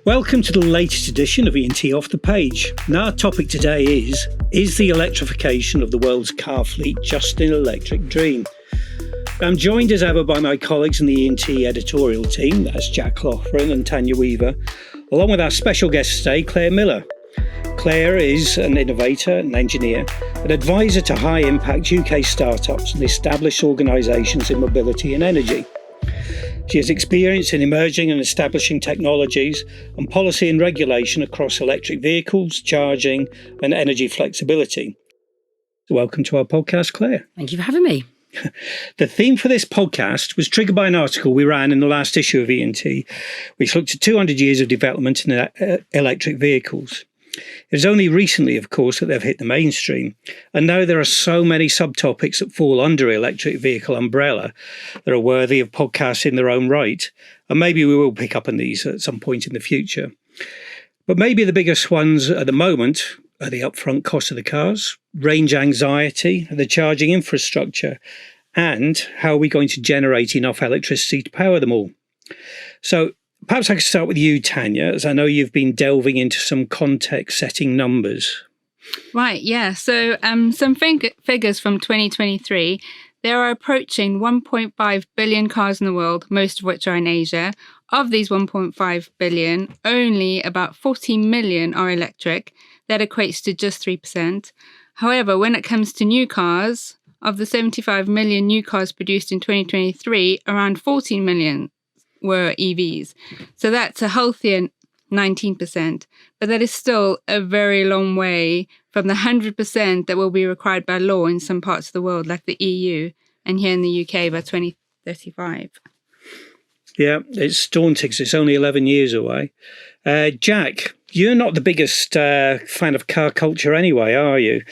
Welcome to the latest edition of E+T Off the Page. And our topic today is the electrification of the world's car fleet just an electric dream? I'm joined as ever by my colleagues in the E+T editorial team, that's Jack Loughran and Tanya Weaver, along with our special guest today, Claire Miller. Claire is an innovator and engineer, an advisor to high-impact UK startups and established organisations in mobility and energy. She has experience in emerging and establishing technologies and policy and regulation across electric vehicles, charging and energy flexibility. Welcome to our podcast, Claire. Thank you for having me. The theme for this podcast was triggered by an article we ran in the last issue of E+T, which looked at 200 years of development in electric vehicles. It was only recently, of course, that they've hit the mainstream. And now there are so many subtopics that fall under electric vehicle umbrella that are worthy of podcasts in their own right. And maybe we will pick up on these at some point in the future. But maybe the biggest ones at the moment are the upfront cost of the cars, range anxiety, the charging infrastructure, and how are we going to generate enough electricity to power them all? So perhaps I could start with you, Tanya, as I know you've been delving into some context-setting numbers. Right, yeah. So some figures from 2023. There are approaching 1.5 billion cars in the world, most of which are in Asia. Of these 1.5 billion, only about 14 million are electric. That equates to just 3%. However, when it comes to new cars, of the 75 million new cars produced in 2023, around 14 million were EVs. So that's a healthier 19%, but that is still a very long way from the 100% that will be required by law in some parts of the world, like the EU, and here in the UK by 2035. Yeah, it's daunting. It's only 11 years away. Jack, you're not the biggest fan of car culture anyway, are you?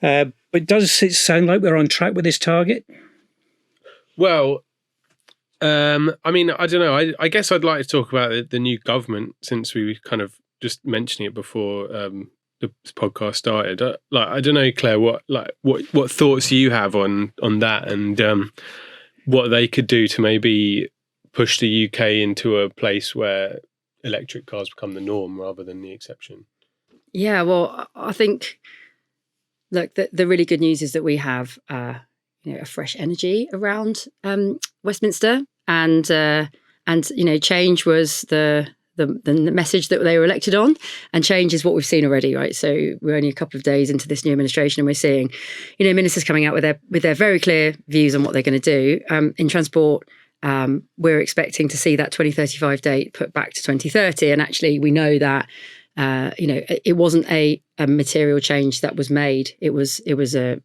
But does it sound like we're on track with this target? Well, I mean, I don't know. I guess I'd like to talk about the new government, since we were kind of just mentioning it before the podcast started. I don't know, Claire, what thoughts you have on that, and what they could do to maybe push the UK into a place where electric cars become the norm rather than the exception. Yeah, well, I think, look, the really good news is that we have a fresh energy around Westminster, and change was the message that they were elected on, and change is what we've seen already, right? So we're only a couple of days into this new administration, and we're seeing, ministers coming out with their very clear views on what they're going to do in transport. We're expecting to see that 2035 date put back to 2030, and actually we know that it wasn't a material change that was made. It was a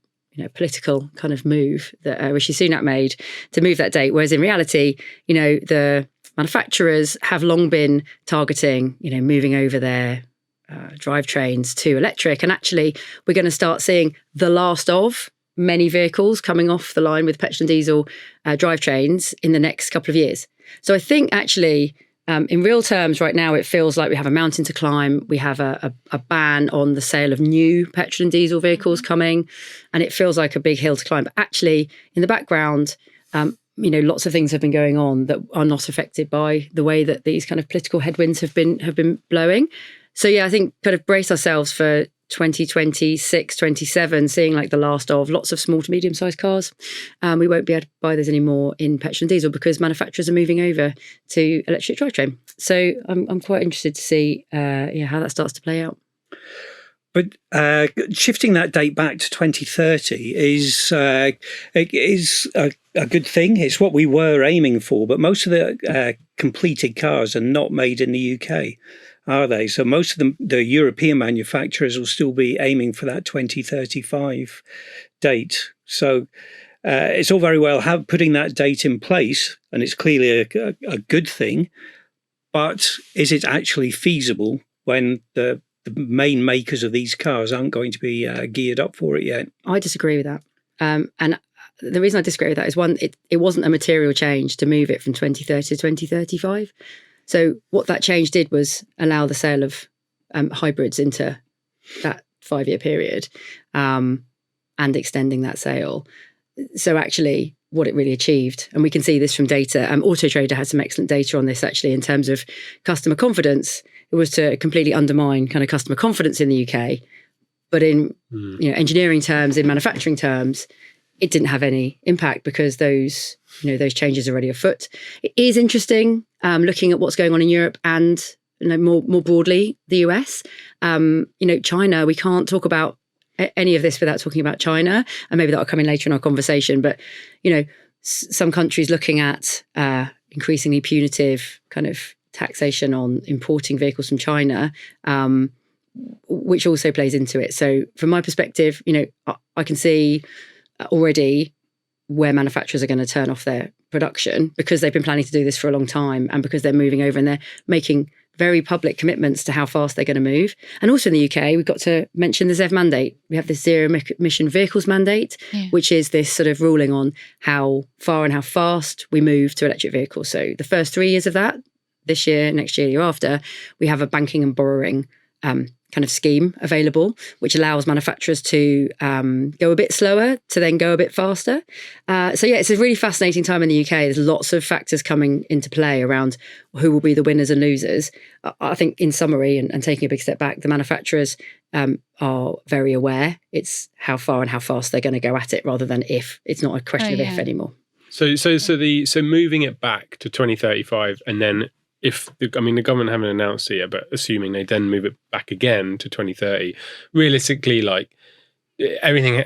political kind of move that Rishi Sunak made to move that date. Whereas in reality, the manufacturers have long been targeting, moving over their drivetrains to electric. And actually, we're going to start seeing the last of many vehicles coming off the line with petrol and diesel drivetrains in the next couple of years. So I think actually, in real terms, right now, it feels like we have a mountain to climb. We have a ban on the sale of new petrol and diesel vehicles coming, and it feels like a big hill to climb. But actually, in the background, lots of things have been going on that are not affected by the way that these kind of political headwinds have been blowing. So yeah, I think kind of brace ourselves for 2026, 27, seeing like the last of lots of small to medium-sized cars. We won't be able to buy those anymore in petrol and diesel because manufacturers are moving over to electric drivetrain. So I'm quite interested to see how that starts to play out. But shifting that date back to 2030 is a good thing. It's what we were aiming for, but most of the completed cars are not made in the UK, are they? So most of the European manufacturers will still be aiming for that 2035 date. So it's all very well putting that date in place, and it's clearly a good thing, but is it actually feasible when the main makers of these cars aren't going to be geared up for it yet? I disagree with that. And the reason I disagree with that is, one, it wasn't a material change to move it from 2030 to 2035. So what that change did was allow the sale of hybrids into that 5-year period and extending that sale. So actually what it really achieved, and we can see this from data, Auto Trader had some excellent data on this actually in terms of customer confidence, it was to completely undermine kind of customer confidence in the UK. But in engineering terms, in manufacturing terms, it didn't have any impact because those changes are already afoot. It is interesting looking at what's going on in Europe and more broadly the US. China, we can't talk about any of this without talking about China, and maybe that'll come in later in our conversation. But some countries looking at increasingly punitive kind of taxation on importing vehicles from China, which also plays into it. So from my perspective, I can see already where manufacturers are going to turn off their production because they've been planning to do this for a long time, and because they're moving over and they're making very public commitments to how fast they're going to move. And also in the UK, we've got to mention the ZEV mandate. We have this Zero Emission Vehicles mandate, which is this sort of ruling on how far and how fast we move to electric vehicles. So the first 3 years of that, this year, next year, year after, we have a banking and borrowing kind of scheme available, which allows manufacturers to go a bit slower to then go a bit faster. It's a really fascinating time in the UK. There's lots of factors coming into play around who will be the winners and losers. I think in summary, and taking a big step back, the manufacturers are very aware. It's how far and how fast they're going to go at it rather than if. It's not a question of if anymore. So moving it back to 2035 and then the government haven't announced it yet, but assuming they then move it back again to 2030, realistically, like everything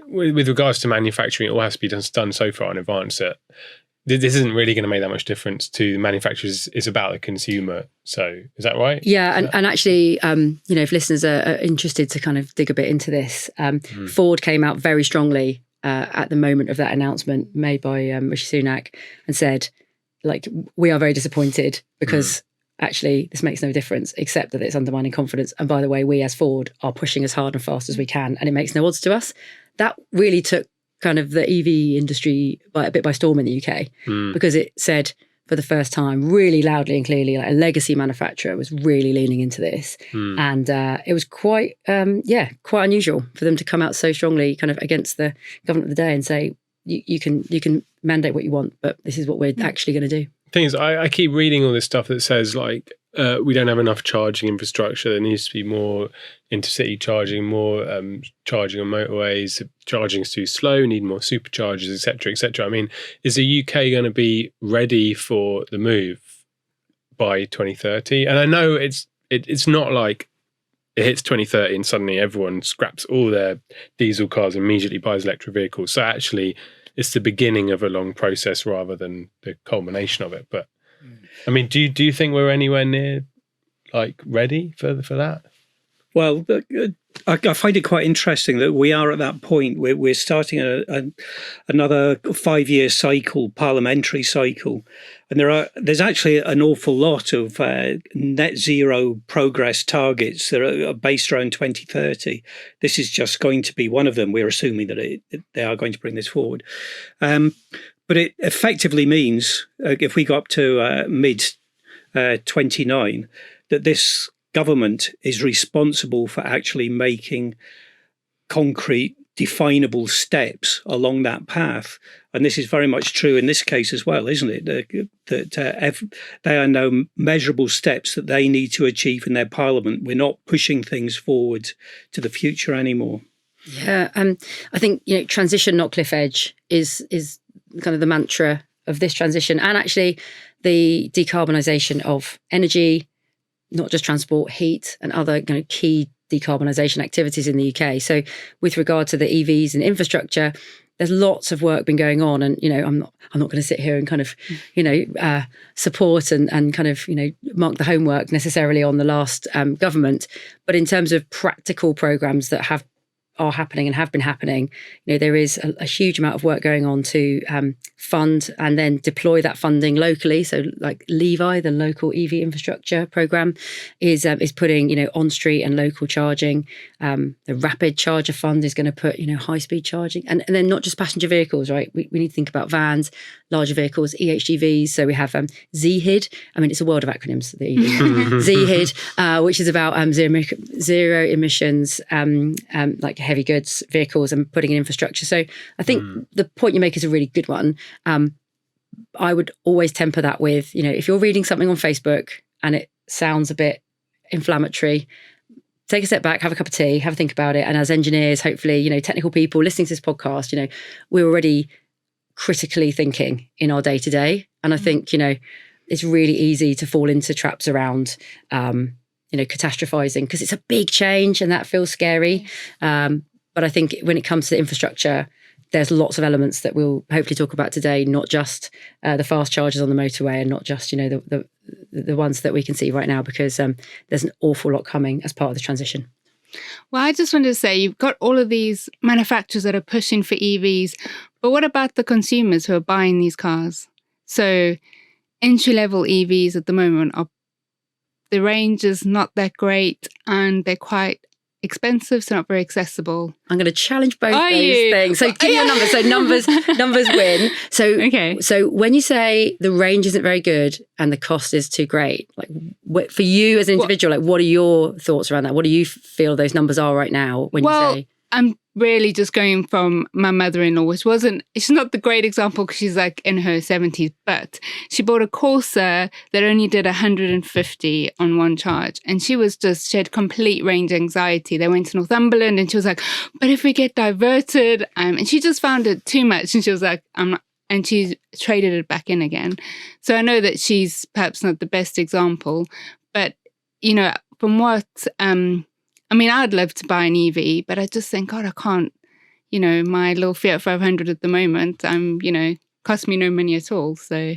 with regards to manufacturing, it all has to be done so far in advance that this isn't really going to make that much difference to the manufacturers. It's about the consumer. So is that right? Yeah, and actually, if listeners are interested to kind of dig a bit into this, Ford came out very strongly at the moment of that announcement made by Rishi Sunak and said, like, we are very disappointed because actually this makes no difference except that it's undermining confidence. And by the way, we as Ford are pushing as hard and fast as we can, and it makes no odds to us. That really took kind of the EV industry a bit by storm in the UK because it said for the first time really loudly and clearly, like a legacy manufacturer was really leaning into this. And it was quite unusual for them to come out so strongly kind of against the government of the day and say, you can mandate what you want, but this is what we're actually going to do. The thing is, I keep reading all this stuff that says like we don't have enough charging infrastructure. There needs to be more intercity charging, more charging on motorways. Charging is too slow. Need more superchargers, etc., etc. I mean, is the UK going to be ready for the move by 2030? And I know it's not like it hits 2030 and suddenly everyone scraps all their diesel cars and immediately buys electric vehicles. So actually, it's the beginning of a long process rather than the culmination of it. But I mean, do you think we're anywhere near like ready for that? Well, I find it quite interesting that we are at that point. We're starting another 5-year cycle, parliamentary cycle, and there's actually an awful lot of net zero progress targets that are based around 2030. This is just going to be one of them. We're assuming that they are going to bring this forward, but it effectively means if we go up to mid 29, that this government is responsible for actually making concrete, definable steps along that path. And this is very much true in this case as well, isn't it? That they are now measurable steps that they need to achieve in their parliament. We're not pushing things forward to the future anymore. Yeah, I think transition, not cliff edge, is kind of the mantra of this transition, and actually the decarbonisation of energy, not just transport, heat and other key decarbonisation activities in the UK. So with regard to the EVs and infrastructure, there's lots of work been going on, and I'm not going to sit here and kind of support and kind of mark the homework necessarily on the last government, but in terms of practical programmes that are happening and have been happening, there is a huge amount of work going on to fund and then deploy that funding locally. So like Levi, the local EV infrastructure program, is putting on street and local charging. The Rapid Charger Fund is going to put high speed charging, and then not just passenger vehicles, right? We need to think about vans, larger vehicles, EHGVs. So we have ZHID. I mean, it's a world of acronyms, the EV. ZHID, which is about zero emissions, like heavy goods vehicles, and putting in infrastructure. So I think the point you make is a really good one. I would always temper that with, if you're reading something on Facebook and it sounds a bit inflammatory. Take a step back, have a cup of tea, have a think about it. And as engineers, hopefully, technical people listening to this podcast, we're already critically thinking in our day to day. And I think, it's really easy to fall into traps around, catastrophizing, because it's a big change and that feels scary. But I think when it comes to the infrastructure, there's lots of elements that we'll hopefully talk about today, not just the fast chargers on the motorway and not just, the ones that we can see right now, because there's an awful lot coming as part of the transition. Well, I just wanted to say, you've got all of these manufacturers that are pushing for EVs, but what about the consumers who are buying these cars? So entry-level EVs at the moment, the range is not that great and they're quite expensive, so not very accessible. I'm going to challenge both those things. So give me your numbers. So numbers win. So okay. So when you say the range isn't very good and the cost is too great, like for you as an individual, what are your thoughts around that? What do you feel those numbers are right now when you say? I'm really just going from my mother-in-law, which she's not the great example because she's like in her 70s, but she bought a Corsa that only did 150 on one charge. And she had complete range anxiety. They went to Northumberland and she was like, but if we get diverted, and she just found it too much. And she was like, I'm not, and she traded it back in again. So I know that she's perhaps not the best example, but, from what, I'd love to buy an EV, but I just think, God, I can't, my little Fiat 500 at the moment, cost me no money at all. So,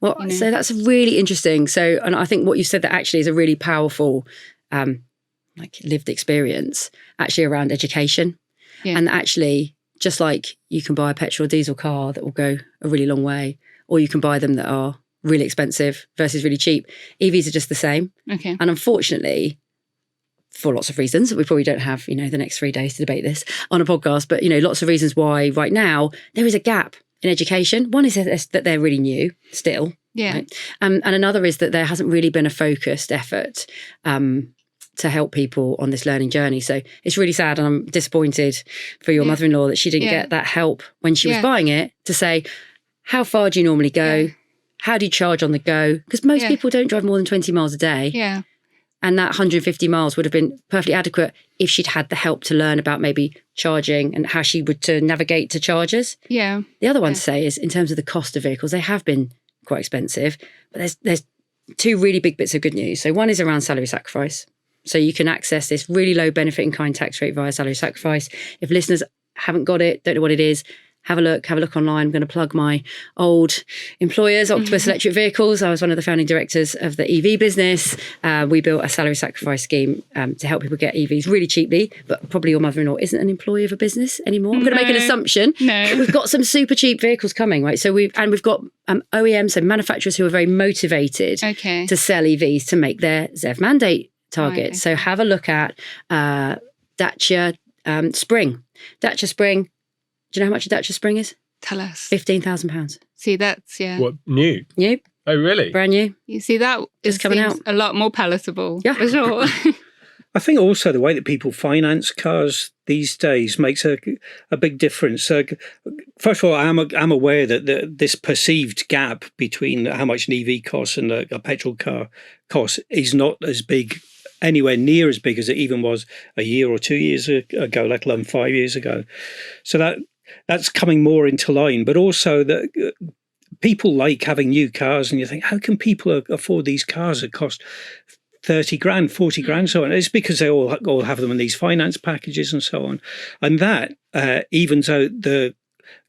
so that's really interesting. So, and I think what you said that actually is a really powerful, lived experience actually around education. Yeah. And actually, just like you can buy a petrol or diesel car that will go a really long way, or you can buy them that are really expensive versus really cheap. EVs are just the same. Okay. And unfortunately, for lots of reasons, we probably don't have, the next 3 days to debate this on a podcast, but, lots of reasons why right now there is a gap in education. One is that they're really new still. Yeah. Right? And another is that there hasn't really been a focused effort to help people on this learning journey. So it's really sad, and I'm disappointed for your mother-in-law that she didn't get that help when she was buying it to say, how far do you normally go? Yeah. How do you charge on the go? Because most people don't drive more than 20 miles a day. Yeah. And that 150 miles would have been perfectly adequate if she'd had the help to learn about maybe charging and how she would to navigate to chargers. Yeah. The other one to say is in terms of the cost of vehicles, they have been quite expensive, but there's two really big bits of good news. So one is around salary sacrifice. So you can access this really low benefit in kind tax rate via salary sacrifice. If listeners haven't got it, don't know what it is, have a look online. I'm going to plug my old employers, Octopus Electric Vehicles. I was one of the founding directors of the EV business. We built a salary sacrifice scheme to help people get EVs really cheaply, but probably your mother-in-law isn't an employee of a business anymore. I'm going to make an assumption. No. We've got some super cheap vehicles coming, right? So we've got OEMs, so manufacturers who are very motivated to sell EVs to make their ZEV mandate targets. Okay. So have a look at Dacia Spring. Dacia Spring. Do you know how much a Dacia Spring is? Tell us. £15,000. See, that's, What, new? New. Oh, really? Brand new. You see, that just coming out. A lot more palatable. Yeah. For sure. I think also the way that people finance cars these days makes a big difference. First of all, I'm aware that this perceived gap between how much an EV costs and a petrol car costs is not as big, anywhere near as big as it even was a year or 2 years ago, let alone 5 years ago. So that's coming more into line. But also that people like having new cars, and you think, how can people afford these cars that cost 30 grand, 40 grand, so on? It's because they all have them in these finance packages and so on. And that evens out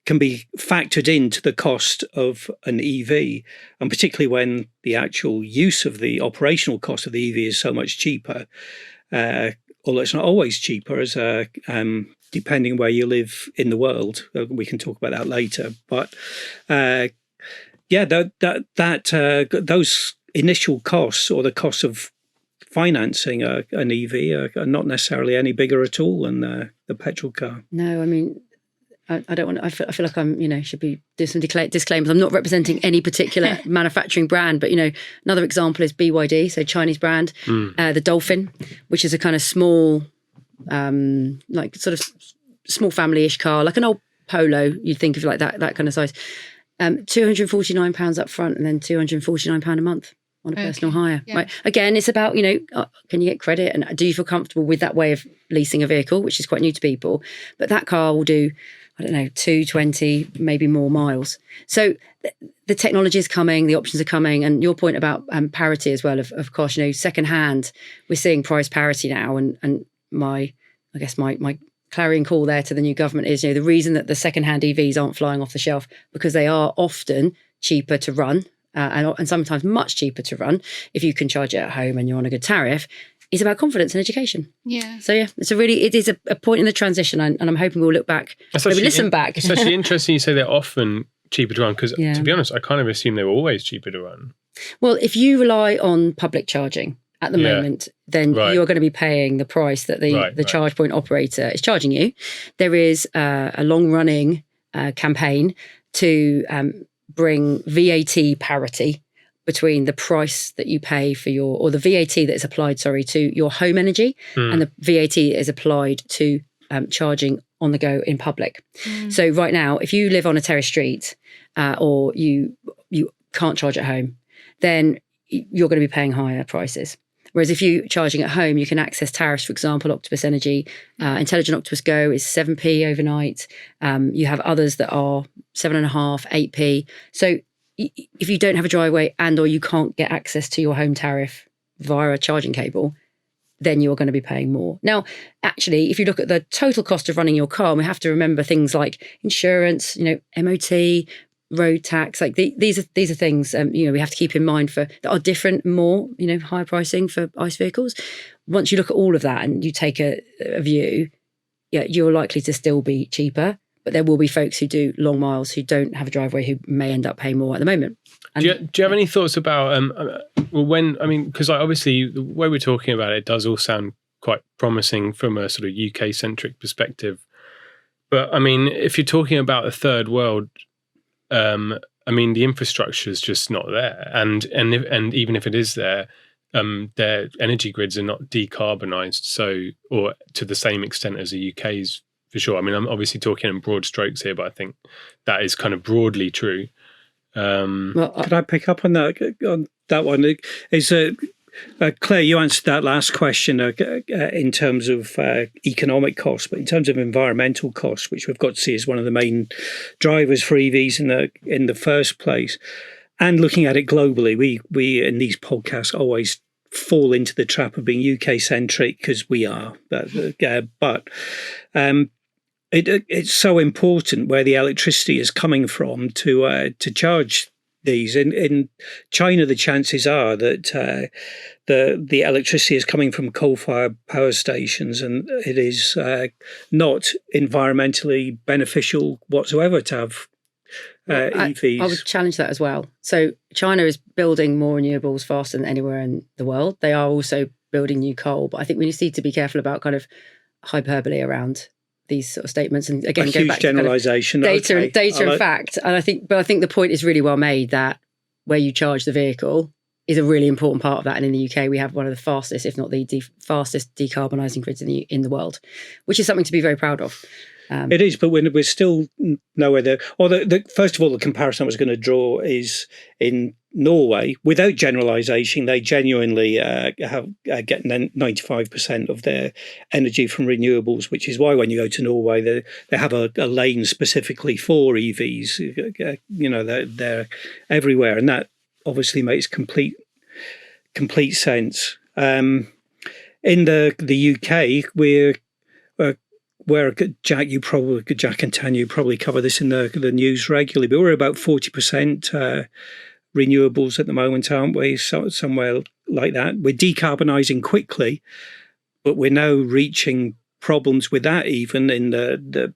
can be factored into the cost of an EV, and particularly when the actual use of the operational cost of the EV is so much cheaper, although it's not always cheaper, as depending where you live in the world. We can talk about that later. But those initial costs, or the cost of financing an EV, are not necessarily any bigger at all than the petrol car. No, I mean, I don't want. I feel like I'm, should be do some disclaimers. I'm not representing any particular manufacturing brand, but another example is BYD, so Chinese brand, the Dolphin, which is a kind of small, like sort of small family-ish car, like an old Polo. You'd think of like that kind of size. £249 up front, and then £249 a month. on a personal hire. Yeah. Right. Again, it's about, can you get credit and do you feel comfortable with that way of leasing a vehicle, which is quite new to people. But that car will do, 220, maybe more miles. So the technology is coming, the options are coming. And your point about parity as well, of course, secondhand, we're seeing price parity now. And my clarion call there to the new government is, the reason that the secondhand EVs aren't flying off the shelf, because they are often cheaper to run and sometimes much cheaper to run if you can charge it at home and you're on a good tariff. Is about confidence and education. Yeah. So it is a point in the transition, and I'm hoping we'll look back, maybe listen back. It's actually interesting you say they're often cheaper to run, because to be honest, I kind of assume they were always cheaper to run. Well, if you rely on public charging at the moment, then you're going to be paying the price that the charge point operator is charging you. There is a long-running campaign to bring VAT parity between the price that you pay for or the VAT that is applied, to your home energy, and the VAT is applied to charging on the go in public. So right now, if you live on a terrace street or you can't charge at home, then you're going to be paying higher prices. Whereas if you're charging at home, you can access tariffs, for example, Octopus Energy, Intelligent Octopus Go is 7p overnight. You have others that are 7.5, 8p. So if you don't have a driveway or you can't get access to your home tariff via a charging cable, then you're going to be paying more. Now, actually, if you look at the total cost of running your car, we have to remember things like insurance, MOT, road tax. Like these are things we have to keep in mind that are different, more higher pricing for ICE vehicles. Once you look at all of that and you take a view, you're likely to still be cheaper. But there will be folks who do long miles who don't have a driveway who may end up paying more at the moment. And do you have any thoughts about, because obviously the way we're talking about it does all sound quite promising from a sort of UK-centric perspective. But if you're talking about a third world, the infrastructure is just not there. And even if it is there, their energy grids are not decarbonised, or to the same extent as the UK's. For sure. I'm obviously talking in broad strokes here, but I think that is kind of broadly true. Could I pick up on that one? Claire, you answered that last question in terms of economic costs, but in terms of environmental costs, which we've got to see as one of the main drivers for EVs in the first place, and looking at it globally, we in these podcasts always fall into the trap of being UK centric, because we are, but it's so important where the electricity is coming from to charge these. In China, the chances are that the electricity is coming from coal-fired power stations, and it is not environmentally beneficial whatsoever to have EVs. I would challenge that as well. So China is building more renewables faster than anywhere in the world. They are also building new coal, but I think we need to be careful about kind of hyperbole around these sort of statements, and again, go back generalization, to kind of data and fact. And I think the point is really well made that where you charge the vehicle is a really important part of that. And in the UK, we have one of the fastest, if not the fastest, decarbonising grids in the world, which is something to be very proud of. It is, but we're still nowhere there. First of all, the comparison I was going to draw is in Norway. Without generalisation, they genuinely get 95% of their energy from renewables, which is why when you go to Norway, they have a lane specifically for EVs. They're everywhere, and that obviously makes complete sense. In the UK, Jack and Tanya, you probably cover this in the news regularly, but we're about 40% renewables at the moment, aren't we? Somewhere like that. We're decarbonising quickly, but we're now reaching problems with that, even in the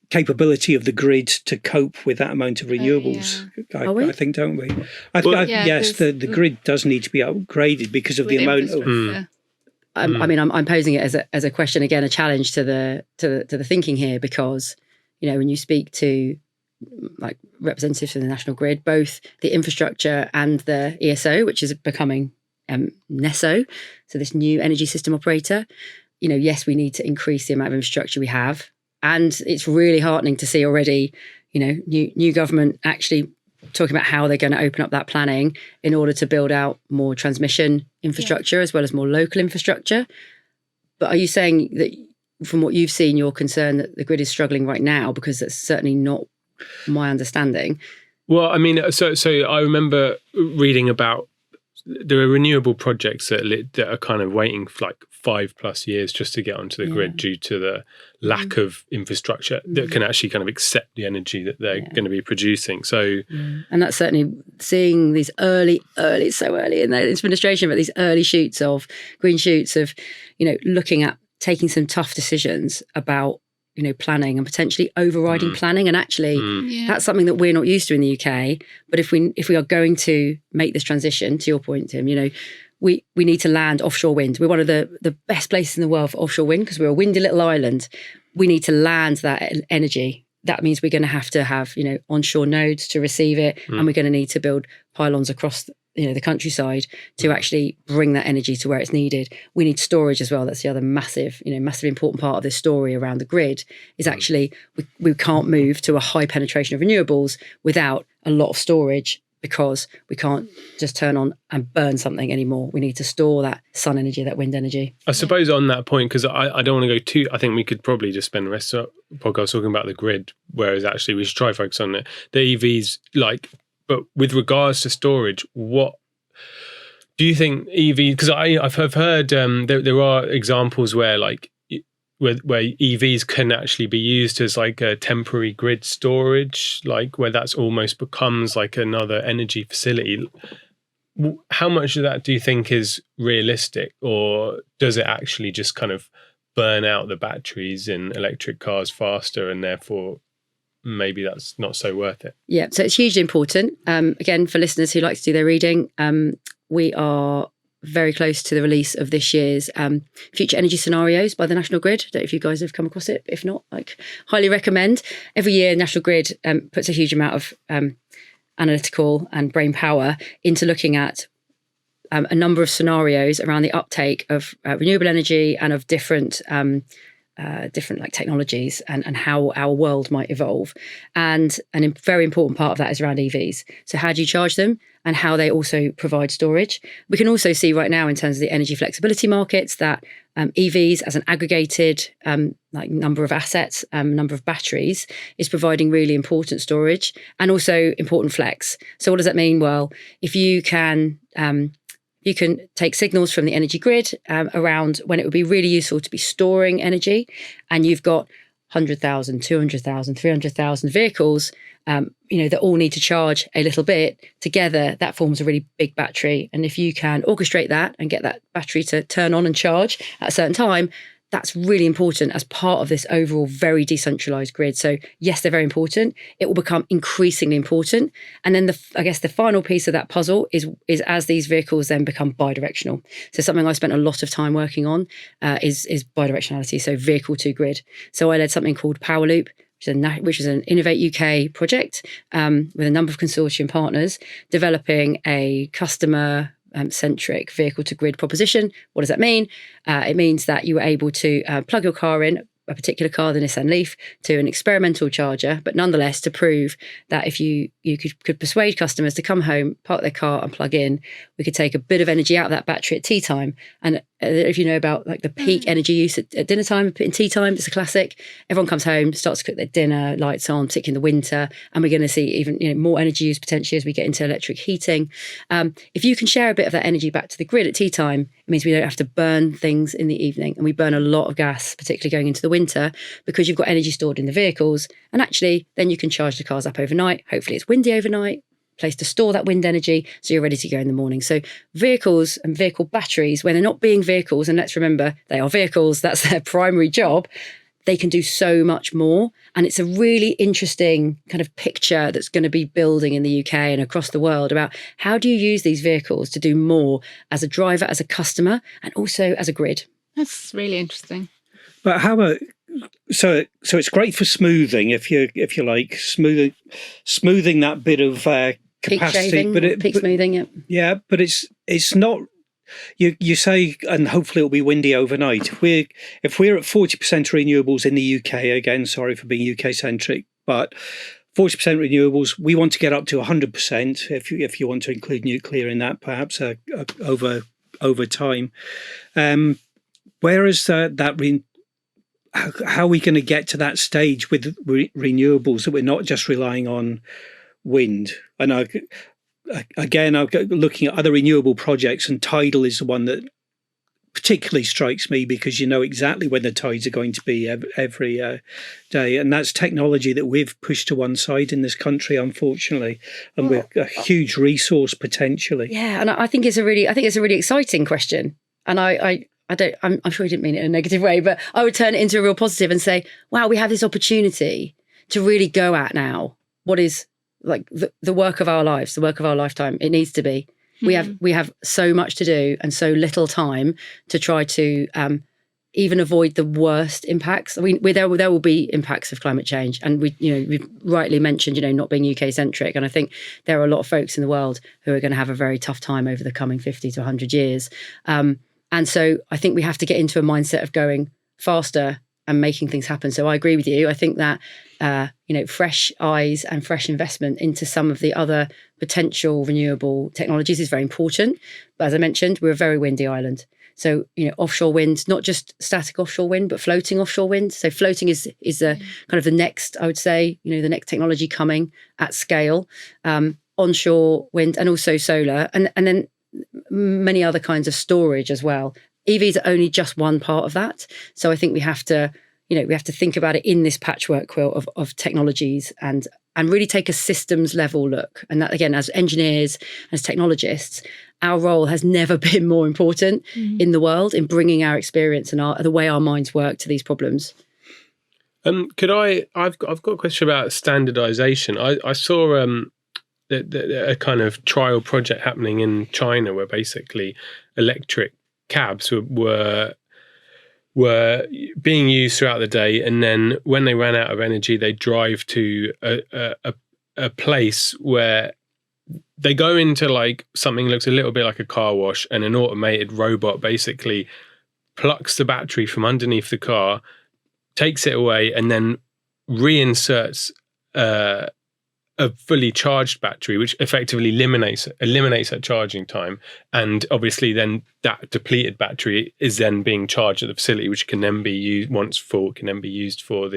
capability of the grid to cope with that amount of renewables. I think, don't we? Yes, the grid does need to be upgraded because of the amount of. I'm posing it as a question, again, a challenge to the thinking here, because when you speak to like representatives from the national grid, both the infrastructure and the ESO, which is becoming NESO, so this new energy system operator, yes, we need to increase the amount of infrastructure we have, and it's really heartening to see already, new government actually talking about how they're going to open up that planning in order to build out more transmission infrastructure as well as more local infrastructure. But are you saying that from what you've seen, you're concerned that the grid is struggling right now? Because that's certainly not my understanding. Well, I mean, so I remember reading about there are renewable projects that are kind of waiting for like 5+ years just to get onto the grid due to the lack of infrastructure that can actually kind of accept the energy that they're going to be producing. So, and that's certainly seeing these so early in the administration, but these early green shoots of, looking at taking some tough decisions about, planning and potentially overriding planning. And actually, that's something that we're not used to in the UK. But if we are going to make this transition, to your point, Tim, we need to land offshore wind. We're one of the best places in the world for offshore wind because we're a windy little island. We need to land that energy. That means we're going to have, onshore nodes to receive it. And we're going to need to build pylons across the countryside to actually bring that energy to where it's needed. We need storage as well. That's the other massive important part of this story around the grid is actually we can't move to a high penetration of renewables without a lot of storage, because we can't just turn on and burn something anymore. We need to store that sun energy, that wind energy. I suppose on that point, because I don't want to go too, I think we could probably just spend the rest of the podcast talking about the grid, whereas actually we should try to focus on the EVs, but with regards to storage, what do you think EV? Because I've heard there are examples where where EVs can actually be used as like a temporary grid storage, where that's almost becomes like another energy facility. How much of that do you think is realistic, or does it actually just kind of burn out the batteries in electric cars faster, and therefore maybe that's not so worth it? Yeah, so it's hugely important. Again, for listeners who like to do their reading, we are very close to the release of this year's Future Energy Scenarios by the National Grid. I don't know if you guys have come across it. If not, highly recommend. Every year, National Grid puts a huge amount of analytical and brain power into looking at a number of scenarios around the uptake of renewable energy and of different technologies and how our world might evolve. And a very important part of that is around EVs. So how do you charge them and how they also provide storage? We can also see right now in terms of the energy flexibility markets that EVs as an aggregated number of assets, number of batteries is providing really important storage and also important flex. So what does that mean? Well, if you can take signals from the energy grid around when it would be really useful to be storing energy, and you've got 100,000, 200,000, 300,000 vehicles, that all need to charge a little bit together. That forms a really big battery. And if you can orchestrate that and get that battery to turn on and charge at a certain time, that's really important as part of this overall very decentralized grid. So yes, they're very important. It will become increasingly important. And then the final piece of that puzzle is as these vehicles then become bidirectional. So something I spent a lot of time working on is bidirectionality, so vehicle to grid. So I led something called Power Loop, which is an Innovate UK project with a number of consortium partners developing a customer centric vehicle to grid proposition. What does that mean? It means that you were able to plug your car in, a particular car, the Nissan Leaf, to an experimental charger, but nonetheless to prove that if you could persuade customers to come home, park their car and plug in, we could take a bit of energy out of that battery at tea time. And if you know about the peak energy use at dinner time, in tea time, it's a classic. Everyone comes home, starts to cook their dinner, lights on, particularly in the winter, and we're going to see even more energy use potentially as we get into electric heating. If you can share a bit of that energy back to the grid at tea time, it means we don't have to burn things in the evening, and we burn a lot of gas, particularly going into the winter, because you've got energy stored in the vehicles. And actually, then you can charge the cars up overnight. Hopefully it's windy overnight, place to store that wind energy, so you're ready to go in the morning. So vehicles and vehicle batteries, when they're not being vehicles, and let's remember, they are vehicles, that's their primary job, they can do so much more. And it's a really interesting kind of picture that's going to be building in the UK and across the world about how do you use these vehicles to do more as a driver, as a customer, and also as a grid. That's really interesting. But how about, so it's great for smoothing, if you like, smoothing that bit of capacity, peak shaving, peak smoothing, yeah. Yeah, but it's not. You say, and hopefully it'll be windy overnight. If we're at 40% renewables in the UK, again, sorry for being UK centric, but 40% renewables. We want to get up to 100%, if you want to include nuclear in that, perhaps over time. Whereas how are we going to get to that stage with renewables that we're not just relying on wind? And I'm looking at other renewable projects, and tidal is the one that particularly strikes me, because you know exactly when the tides are going to be every day, and that's technology that we've pushed to one side in this country, unfortunately, and we're a huge resource potentially. Yeah, and I think it's a really exciting question, and I'm sure you didn't mean it in a negative way, but I would turn it into a real positive and say, wow, we have this opportunity to really go at now what is like the work of our lives, the work of our lifetime. It needs to be. We have so much to do and so little time to try to even avoid the worst impacts. I mean, there will be impacts of climate change, and we've rightly mentioned not being UK centric, and I think there are a lot of folks in the world who are going to have a very tough time over the coming 50 to 100 years. And so I think we have to get into a mindset of going faster and making things happen. So I agree with you. I think that fresh eyes and fresh investment into some of the other potential renewable technologies is very important. But as I mentioned, we're a very windy island. So, offshore wind, not just static offshore wind, but floating offshore wind. So floating is a kind of the next, I would say, the next technology coming at scale. Onshore wind and also solar, and then many other kinds of storage as well. EVs are only just one part of that. So I think we have to think about it in this patchwork quilt of technologies and really take a systems level look. And that, again, as engineers, as technologists, our role has never been more important in the world in bringing our experience and the way our minds work to these problems. I've got a question about standardization. I saw a kind of trial project happening in China where basically electric cabs were being used throughout the day, and then when they ran out of energy, they drive to a place where they go into like something that looks a little bit like a car wash, and an automated robot basically plucks the battery from underneath the car, takes it away, and then reinserts a fully charged battery, which effectively eliminates that charging time. And obviously then that depleted battery is then being charged at the facility, which can then be used once full, can then be used for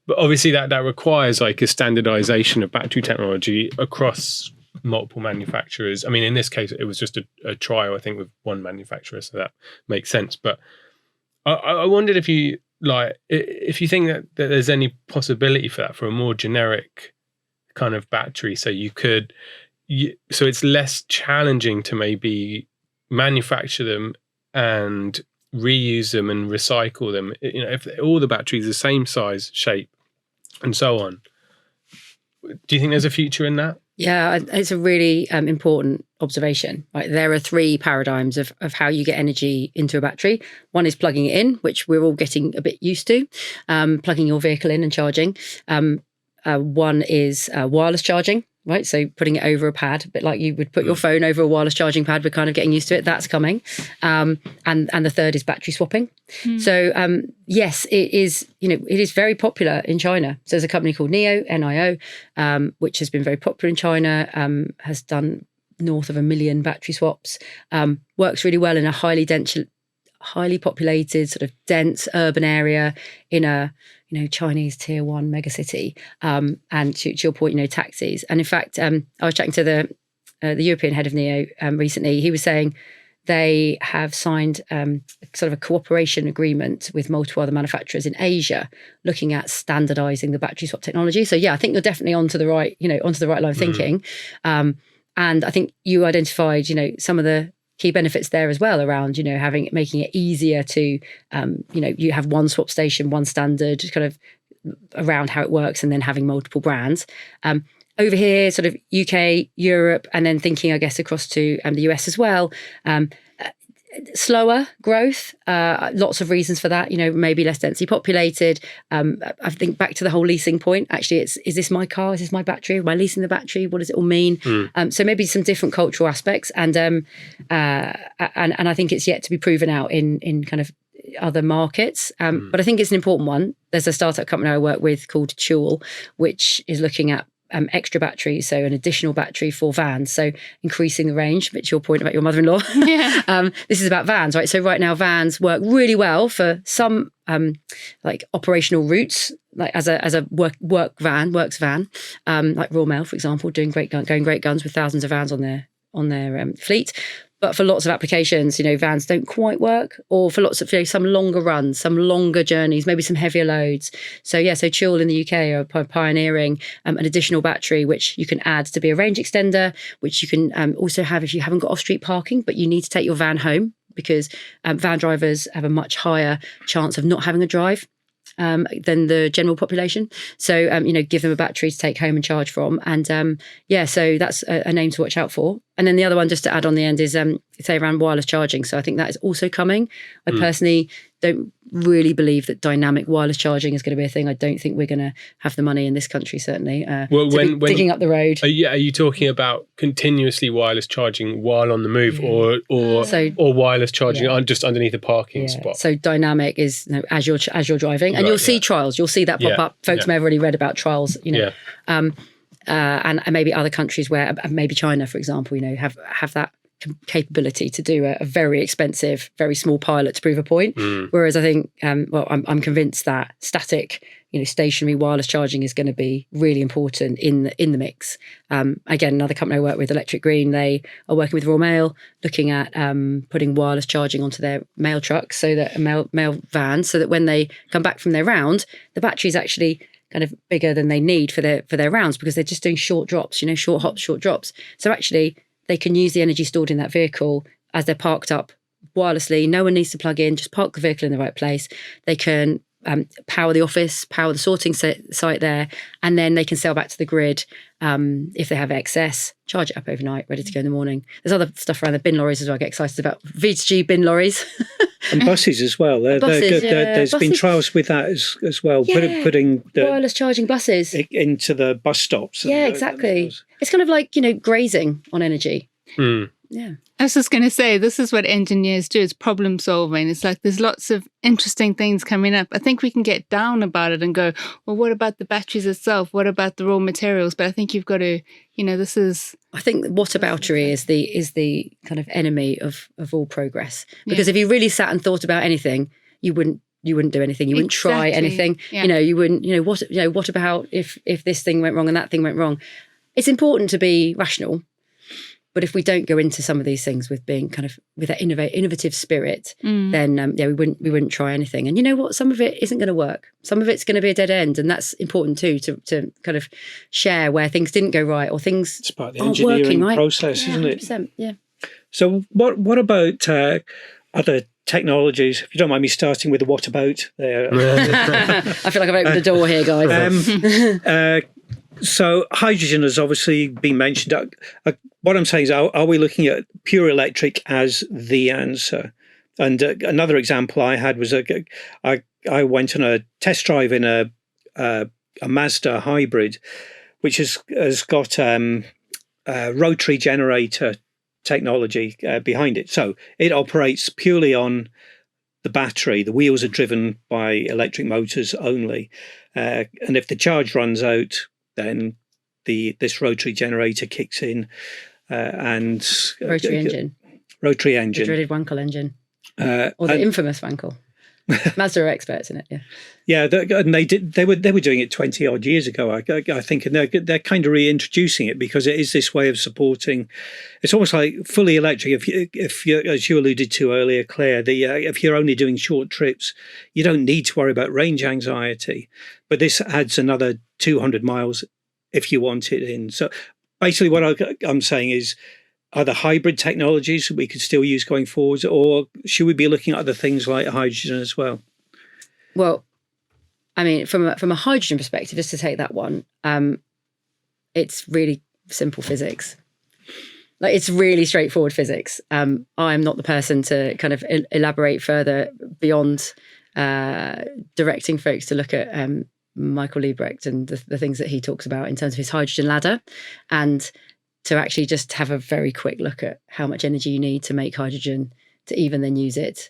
but obviously that requires like a standardization of battery technology across multiple manufacturers. I mean, in this case, it was just a trial, I think, with one manufacturer, so that makes sense. But I wondered if you think that there's any possibility for that, for a more generic kind of battery, so so it's less challenging to maybe manufacture them and reuse them and recycle them, if all the batteries are the same size, shape and so on. Do you think there's a future in that? Yeah, it's a really important observation. Right? There are three paradigms of how you get energy into a battery. One is plugging it in, which we're all getting a bit used to, plugging your vehicle in and charging. One is wireless charging, right? So putting it over a pad, a bit like you would put your phone over a wireless charging pad. We're kind of getting used to it. That's coming. And the third is battery swapping. So yes, it is very popular in China. So there's a company called NIO, which has been very popular in China, has done north of 1 million battery swaps, works really well in a highly populated, sort of dense urban area in a Chinese tier 1 megacity, and to your point, taxis. And in fact, I was chatting to the European head of NIO recently. He was saying they have signed sort of a cooperation agreement with multiple other manufacturers in Asia, looking at standardizing the battery swap technology. So yeah, I think you're definitely onto the right line of thinking. And I think you identified, some of the key benefits there as well around, making it easier to, you have one swap station, one standard, kind of around how it works, and then having multiple brands. Over here, sort of UK, Europe, and then thinking, I guess, across to the US as well. Slower growth, lots of reasons for that, maybe less densely populated. I think back to the whole leasing point, actually, is this my car? Is this my battery? Am I leasing the battery? What does it all mean? So maybe some different cultural aspects. And I think it's yet to be proven out in kind of other markets. But I think it's an important one. There's a startup company I work with called Tuel, which is looking at extra batteries, so an additional battery for vans, so increasing the range, which your point about your mother-in-law. Yeah. This is about vans, right? So right now vans work really well for some like operational routes, like as a works van, like Royal Mail, for example, going great guns with thousands of vans on their fleet. But for lots of applications, vans don't quite work, or for lots of some longer runs, some longer journeys, maybe some heavier loads. So Tuel in the UK are pioneering an additional battery which you can add to be a range extender, which you can also have if you haven't got off-street parking, but you need to take your van home, because van drivers have a much higher chance of not having a drive than the general population. So, give them a battery to take home and charge from. And so that's a name to watch out for. And then the other one, just to add on the end, is say around wireless charging. So I think that is also coming. I personally don't really believe that dynamic wireless charging is going to be a thing. I don't think we're going to have the money in this country, certainly, when digging up the road. Are you talking about continuously wireless charging while on the move, or wireless charging just underneath a parking spot? So dynamic is as you're driving, and you'll see trials. You'll see that pop up. Folks may have already read about trials. And maybe other countries where maybe China, for example, have that capability to do a very expensive, very small pilot to prove a point. Whereas I think, I'm convinced that static, stationary wireless charging is going to be really important in the mix. Again, another company I work with, Electric Green, they are working with Royal Mail, looking at putting wireless charging onto their mail trucks, so that mail vans, so that when they come back from their round, the battery is actually kind of bigger than they need for their rounds, because they're just doing short drops, short hops, short drops. So actually, they can use the energy stored in that vehicle as they're parked up wirelessly. No one needs to plug in, just park the vehicle in the right place. They can power the office, power the sorting site there, and then they can sell back to the grid if they have excess, charge it up overnight, ready to go in the morning. There's other stuff around the bin lorries as well. I get excited about V2G bin lorries. And buses as well. There's been trials with that as well, putting the wireless charging buses into the bus stops. Yeah, exactly. It's kind of like, grazing on energy. Yeah. I was just going to say, this is what engineers do. It's problem solving. It's like there's lots of interesting things coming up. I think we can get down about it and go, well, what about the batteries itself? What about the raw materials? But I think you've got to, this is... I think whataboutery is the kind of enemy of all progress. Because if you really sat and thought about anything, you wouldn't do anything. You wouldn't try anything. Yeah. You wouldn't, what about if this thing went wrong and that thing went wrong? It's important to be rational. But if we don't go into some of these things with being kind of with that innovative spirit, then we wouldn't try anything. And you know what? Some of it isn't going to work. Some of it's going to be a dead end, and that's important too to kind of share where things didn't go right or things it's part of the aren't engineering working right. process, isn't it? 100%, yeah. So what about other technologies? If you don't mind me starting with the what about there. I feel like I've opened the door here, guys. So hydrogen has obviously been mentioned. What I'm saying is, are we looking at pure electric as the answer? And another example I had was I went on a test drive in a Mazda hybrid, which has got rotary generator technology behind it. So it operates purely on the battery. The wheels are driven by electric motors only. And if the charge runs out, then this rotary generator kicks in and rotary engine. The dreaded Wankel engine. Or the infamous Wankel. Mazda are experts in it, yeah. Yeah, and they were doing it 20 odd years ago, I think, and they're kind of reintroducing it because it is this way of supporting. It's almost like fully electric. If you, as you alluded to earlier, Claire, if you're only doing short trips, you don't need to worry about range anxiety. But this adds another 200 miles if you want it in. So basically, what I'm saying is, are there hybrid technologies that we could still use going forward, or should we be looking at other things like hydrogen as well? Well, I mean, from a hydrogen perspective, just to take that one, it's really simple physics. Like, it's really straightforward physics. I'm not the person to kind of elaborate further beyond directing folks to look at Michael Liebrecht and the things that he talks about in terms of his hydrogen ladder, and to actually just have a very quick look at how much energy you need to make hydrogen to even then use it.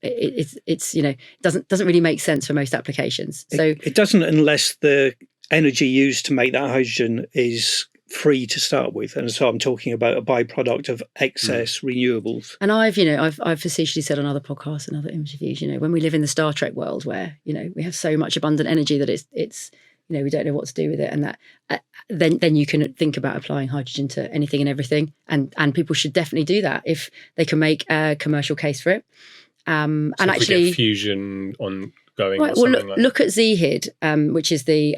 it's doesn't really make sense for most applications. So it doesn't, unless the energy used to make that hydrogen is free to start with, and so I'm talking about a byproduct of excess renewables. And I've facetiously said on other podcasts and other interviews, when we live in the Star Trek world where we have so much abundant energy that it's we don't know what to do with it, and that then you can think about applying hydrogen to anything and everything, and people should definitely do that if they can make a commercial case for it. And so actually, we get fusion ongoing. Right, or something look at ZHID, which is the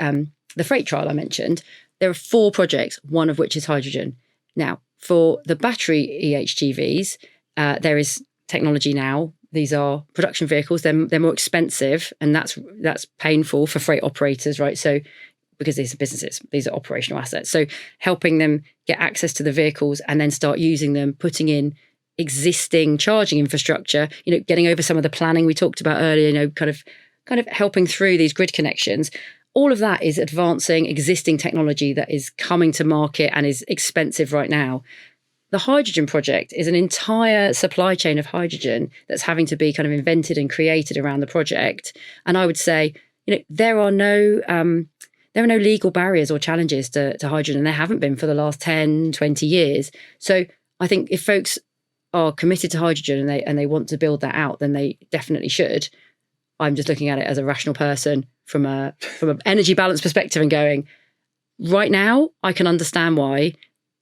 freight trial I mentioned. There are 4 projects, one of which is hydrogen. Now, for the battery EHGVs, there is technology now. These are production vehicles. They're more expensive, and that's painful for freight operators, right? So, because these are businesses, these are operational assets. So, helping them get access to the vehicles and then start using them, putting in existing charging infrastructure, getting over some of the planning we talked about earlier, kind of helping through these grid connections. All of that is advancing existing technology that is coming to market and is expensive right now. The hydrogen project is an entire supply chain of hydrogen that's having to be kind of invented and created around the project. And I would say, there are no legal barriers or challenges to hydrogen, and there haven't been for the last 10, 20 years. So I think if folks are committed to hydrogen and they want to build that out, then they definitely should. I'm just looking at it as a rational person from an energy balance perspective and going, right now, I can understand why,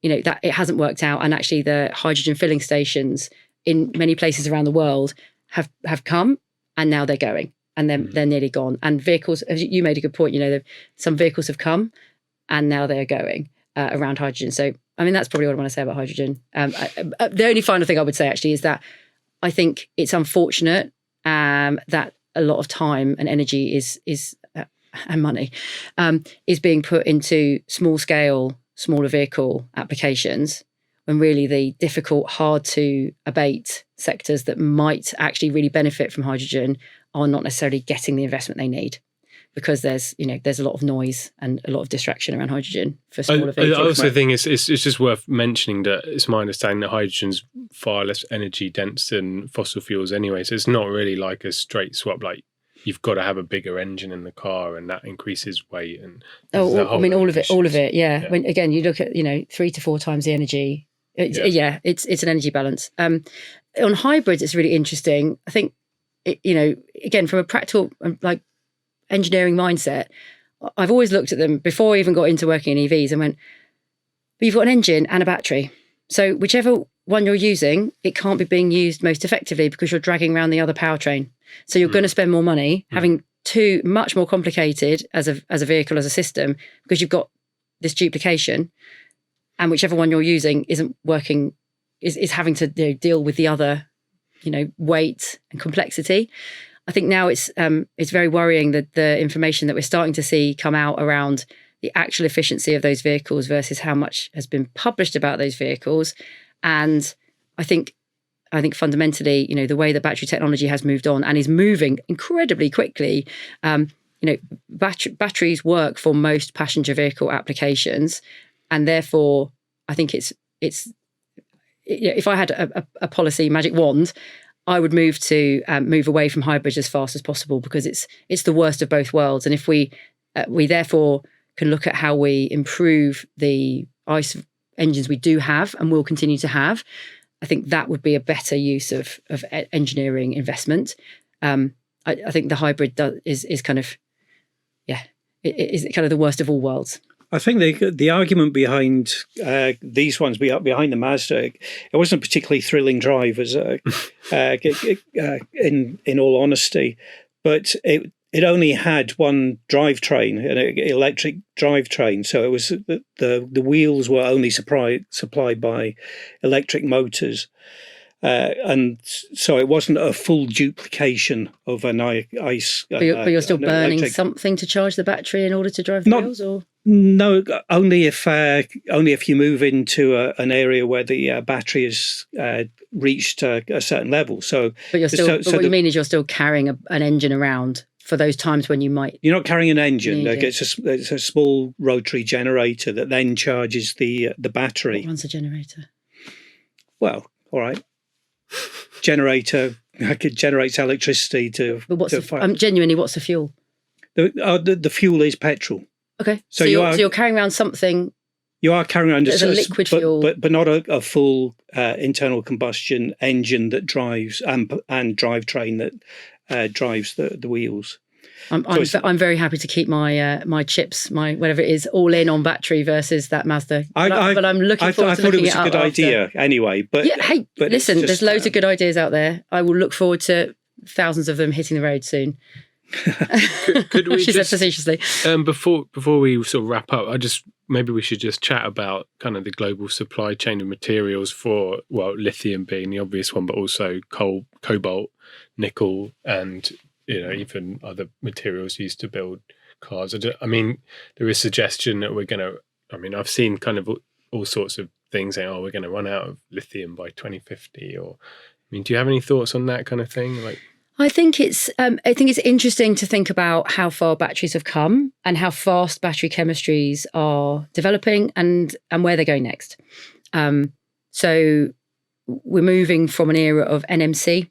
that it hasn't worked out. And actually the hydrogen filling stations in many places around the world have come, and now they're going, and they're nearly gone. And vehicles, as you made a good point, some vehicles have come and now they're going around hydrogen. So, that's probably what I want to say about hydrogen. The only final thing I would say actually is that I think it's unfortunate that a lot of time and energy and money is being put into smaller vehicle applications, when really the difficult, hard to abate sectors that might actually really benefit from hydrogen are not necessarily getting the investment they need, because there's a lot of noise and a lot of distraction around hydrogen for smaller vehicles. I also think it's just worth mentioning that it's my understanding that hydrogen's far less energy dense than fossil fuels anyway, so it's not really like a straight swap, like you've got to have a bigger engine in the car and that increases weight and all of it. Yeah. When again you look at 3 to 4 times the energy, it's an energy balance. On hybrids, it's really interesting. I think again from a practical engineering mindset, I've always looked at them before I even got into working in EVs and went, but you've got an engine and a battery, so whichever one you're using, it can't be being used most effectively because you're dragging around the other powertrain. So you're going to spend more money having two much more complicated as a vehicle, as a system, because you've got this duplication, and whichever one you're using isn't working, is having to deal with the other, weight and complexity. I think now it's very worrying that the information that we're starting to see come out around the actual efficiency of those vehicles versus how much has been published about those vehicles. And I think fundamentally, the way that battery technology has moved on and is moving incredibly quickly, batteries work for most passenger vehicle applications, and therefore I think it's if I had a policy magic wand, I would move away from hybrids as fast as possible, because it's the worst of both worlds. And if we therefore can look at how we improve the ICE engines we do have and will continue to have, I think that would be a better use of engineering investment. I think the hybrid is kind of the worst of all worlds. I think the argument behind these ones, behind the Mazda, it wasn't a particularly thrilling drive, in all honesty, but it only had one drivetrain, an electric drivetrain. So it was the wheels were only supplied by electric motors. And so it wasn't a full duplication of an ICE. But you're still burning something to charge the battery in order to drive the wheels, or? No, only if you move into an area where the battery has reached a certain level. So, but you're still. But what you mean is you're still carrying an engine around for those times when you might. You're not carrying an engine. It's a small rotary generator that then charges the battery. What runs a generator? Well, all right. Generator It generates electricity to. But what's to genuinely, what's the fuel? The fuel is petrol. Okay, So you're carrying around something. You are carrying around a liquid fuel, but not a full internal combustion engine that drives and drivetrain that drives the wheels. I'm very happy to keep my my chips, my whatever it is, all in on battery versus that Mazda. But I'm looking forward to looking it up. I thought it was a good idea anyway. But yeah, hey, but listen, there's loads of good ideas out there. I will look forward to thousands of them hitting the road soon. Could we she just, said facetiously. Before we sort of wrap up, maybe we should just chat about kind of the global supply chain of materials for, well, lithium being the obvious one, but also cobalt, nickel, and even other materials used to build cars. I mean, there is suggestion that we're going to. I mean, I've seen kind of all sorts of things saying, "Oh, we're going to run out of lithium by 2050." Or, I mean, do you have any thoughts on that kind of thing? Like, I think it's interesting to think about how far batteries have come and how fast battery chemistries are developing and where they're going next. So we're moving from an era of NMC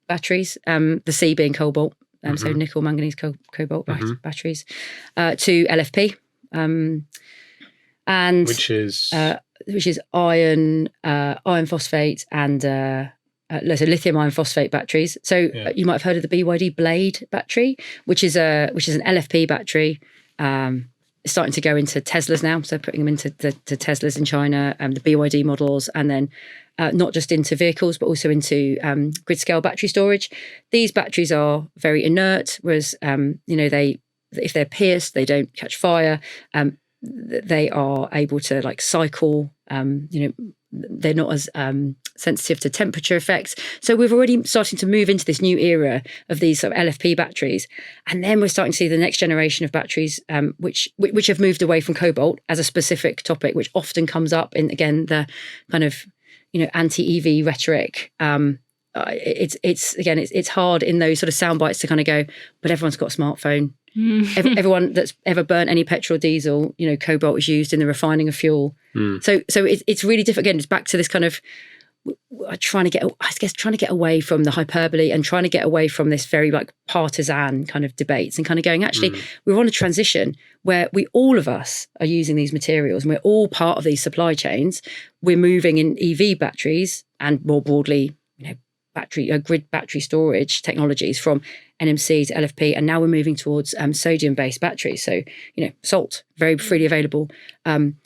batteries, the C being cobalt, so nickel, manganese, cobalt batteries, to LFP, and which is iron phosphate and so lithium iron phosphate batteries. So you might have heard of the BYD Blade battery, which is an LFP battery. It's starting to go into Teslas now, so putting them into the Teslas in China, the BYD models, and then not just into vehicles, but also into grid-scale battery storage. These batteries are very inert, whereas if they're pierced, they don't catch fire. They are able to cycle. They're not as sensitive to temperature effects. So we've already starting to move into this new era of these sort of LFP batteries. And then we're starting to see the next generation of batteries, which have moved away from cobalt as a specific topic, which often comes up in, again, the kind of, anti-EV rhetoric. It's hard in those sort of sound bites to kind of go, but everyone's got a smartphone. Everyone that's ever burnt any petrol or diesel, cobalt is used in the refining of fuel. So it's really different. Again, it's back to this kind of trying to get away from the hyperbole and trying to get away from this very partisan kind of debates and kind of going, actually, we're on a transition where all of us are using these materials and we're all part of these supply chains. We're moving in EV batteries and more broadly, grid battery storage technologies from NMC to LFP, and now we're moving towards sodium-based batteries. So, salt, very freely available. Moving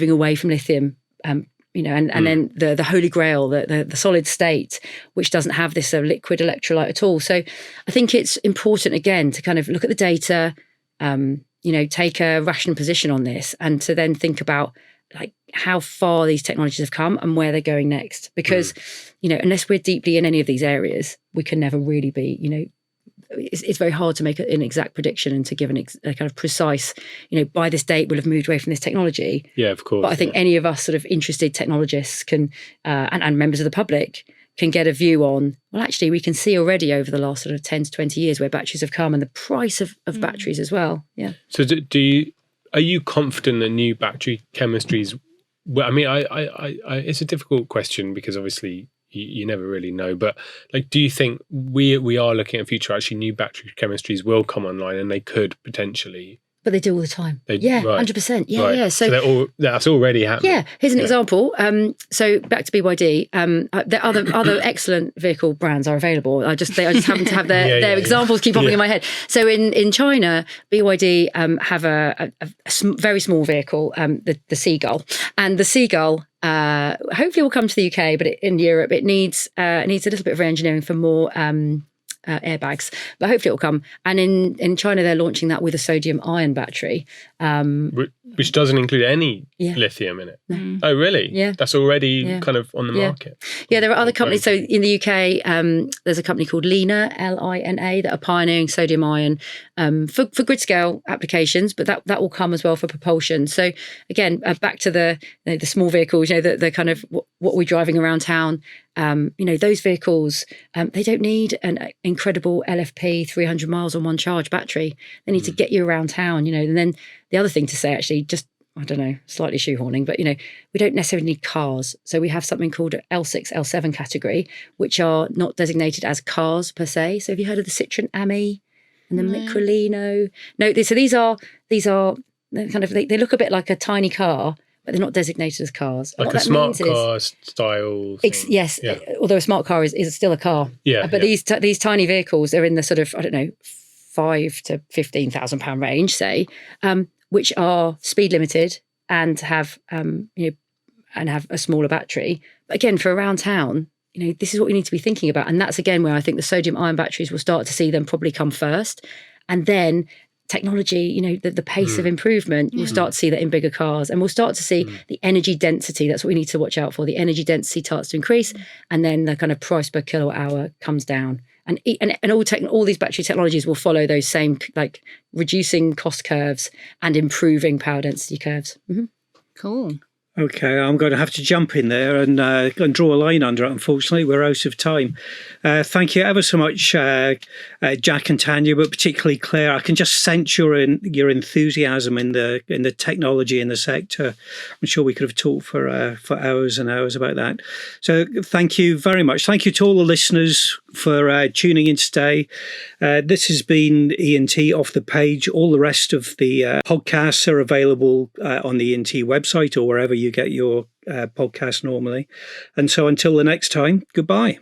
away from lithium. And then the holy grail, the solid state, which doesn't have this liquid electrolyte at all. So I think it's important, again, to kind of look at the data, take a rational position on this, and to then think about how far these technologies have come and where they're going next. Because, unless we're deeply in any of these areas, we can never really be, it's very hard to make an exact prediction and to give a kind of precise, by this date we'll have moved away from this technology. Yeah, of course. But I think any of us sort of interested technologists can, and members of the public can get a view on, well, actually, we can see already over the last sort of 10 to 20 years where batteries have come and the price of batteries as well. Yeah. So are you confident that new battery chemistries? Well, I mean, it's a difficult question because obviously you never really know. But do you think we are looking at a future? Actually, new battery chemistries will come online, and they could potentially. But they do all the time. 100%. Yeah, right. yeah. So that's already happening. Yeah. Here's an example. So back to BYD. There are other excellent vehicle brands are available. I just happen to have their examples keep popping in my head. So in China, BYD have a very small vehicle, the Seagull, and the Seagull. Hopefully will come to the UK, but in Europe it needs a little bit of re-engineering for more airbags, but hopefully it will come. And in China they're launching that with a sodium ion battery, which doesn't include any lithium in it. No. Oh really? Yeah, that's already kind of on the market. Yeah, there are other companies. So in the UK there's a company called Lina, Lina, that are pioneering sodium ion for grid scale applications, but that will come as well for propulsion. So again, back to the small vehicles, the kind of what we're driving around town. Those vehicles, they don't need an incredible LFP 300 miles on one charge battery. They need to get you around town, and then the other thing to say, actually, just I don't know, slightly shoehorning, but, we don't necessarily need cars. So we have something called L6, L7 category, which are not designated as cars per se. So have you heard of the Citroen Ami and the Microlino? No, so these are kind of, they look a bit like a tiny car, but they're not designated as cars. Like a smart car style thing. Yes, although a smart car is still a car. Yeah. But these tiny vehicles, they're in the sort of, I don't know, £5,000 to £15,000 range, say, which are speed limited and have and have a smaller battery. But again, for around town, this is what we need to be thinking about. And that's again where I think the sodium ion batteries will start to see them probably come first. And then technology, the pace of improvement, we'll start to see that in bigger cars, and we'll start to see the energy density. That's what we need to watch out for. The energy density starts to increase, and then the kind of price per kilowatt hour comes down. And all these battery technologies will follow those same, like, reducing cost curves and improving power density curves. Mm-hmm. Cool. Okay, I'm going to have to jump in there and draw a line under it. Unfortunately, we're out of time. Thank you ever so much, Jack and Tanya, but particularly Claire. I can just sense your enthusiasm in the technology in the sector. I'm sure we could have talked for hours and hours about that. So thank you very much. Thank you to all the listeners for tuning in today. This has been E+T Off the Page. All the rest of the podcasts are available on the E+T website or wherever you get your podcast normally. And so until the next time, goodbye.